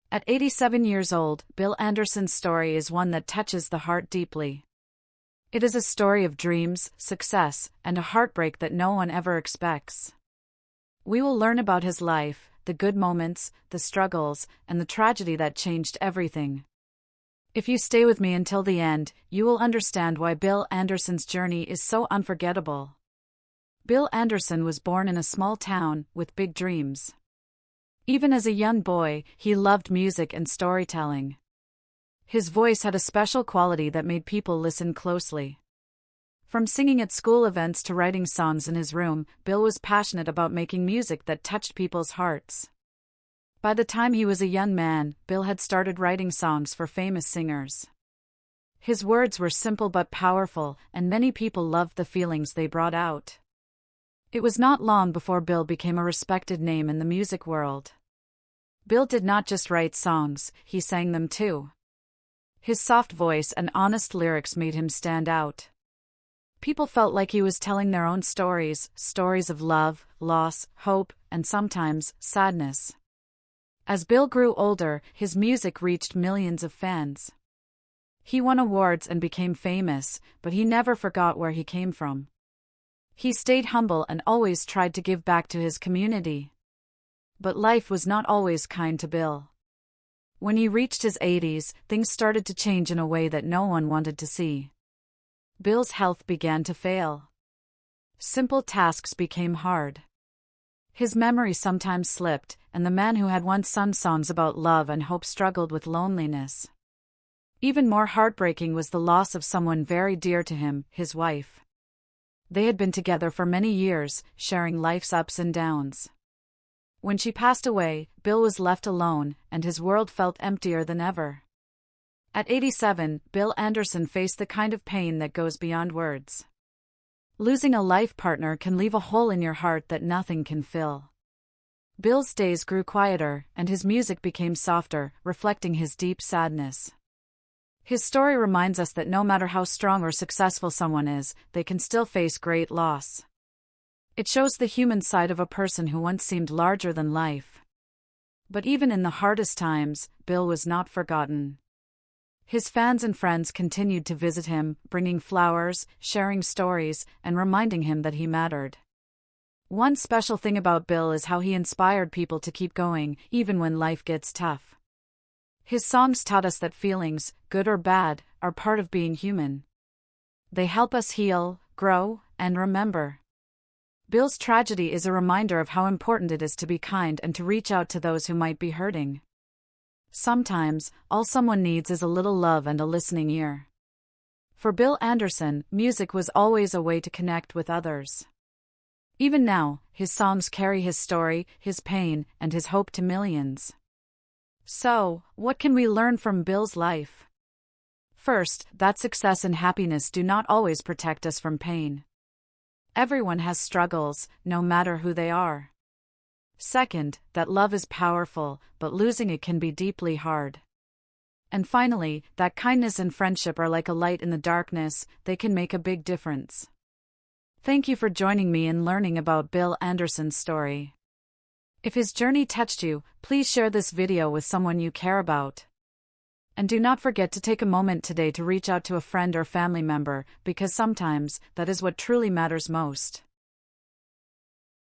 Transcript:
At 87 years old, Bill Anderson's story is one that touches the heart deeply. It is a story of dreams, success, and a heartbreak that no one ever expects. We will learn about his life, the good moments, the struggles, and the tragedy that changed everything. If you stay with me until the end, you will understand why Bill Anderson's journey is so unforgettable. Bill Anderson was born in a small town with big dreams. Even as a young boy, he loved music and storytelling. His voice had a special quality that made people listen closely. From singing at school events to writing songs in his room, Bill was passionate about making music that touched people's hearts. By the time he was a young man, Bill had started writing songs for famous singers. His words were simple but powerful, and many people loved the feelings they brought out. It was not long before Bill became a respected name in the music world. Bill did not just write songs, he sang them too. His soft voice and honest lyrics made him stand out. People felt like he was telling their own stories, stories of love, loss, hope, and sometimes sadness. As Bill grew older, his music reached millions of fans. He won awards and became famous, but he never forgot where he came from. He stayed humble and always tried to give back to his community. But life was not always kind to Bill. When he reached his 80s, things started to change in a way that no one wanted to see. Bill's health began to fail. Simple tasks became hard. His memory sometimes slipped, and the man who had once sung songs about love and hope struggled with loneliness. Even more heartbreaking was the loss of someone very dear to him, his wife. They had been together for many years, sharing life's ups and downs. When she passed away, Bill was left alone, and his world felt emptier than ever. At 87, Bill Anderson faced the kind of pain that goes beyond words. Losing a life partner can leave a hole in your heart that nothing can fill. Bill's days grew quieter, and his music became softer, reflecting his deep sadness. His story reminds us that no matter how strong or successful someone is, they can still face great loss. It shows the human side of a person who once seemed larger than life. But even in the hardest times, Bill was not forgotten. His fans and friends continued to visit him, bringing flowers, sharing stories, and reminding him that he mattered. One special thing about Bill is how he inspired people to keep going, even when life gets tough. His songs taught us that feelings, good or bad, are part of being human. They help us heal, grow, and remember. Bill's tragedy is a reminder of how important it is to be kind and to reach out to those who might be hurting. Sometimes, all someone needs is a little love and a listening ear. For Bill Anderson, music was always a way to connect with others. Even now, his songs carry his story, his pain, and his hope to millions. So, what can we learn from Bill's life? First, that success and happiness do not always protect us from pain. Everyone has struggles, no matter who they are. Second, that love is powerful, but losing it can be deeply hard. And finally, that kindness and friendship are like a light in the darkness, they can make a big difference. Thank you for joining me in learning about Bill Anderson's story. If his journey touched you, please share this video with someone you care about. And do not forget to take a moment today to reach out to a friend or family member, because sometimes, that is what truly matters most.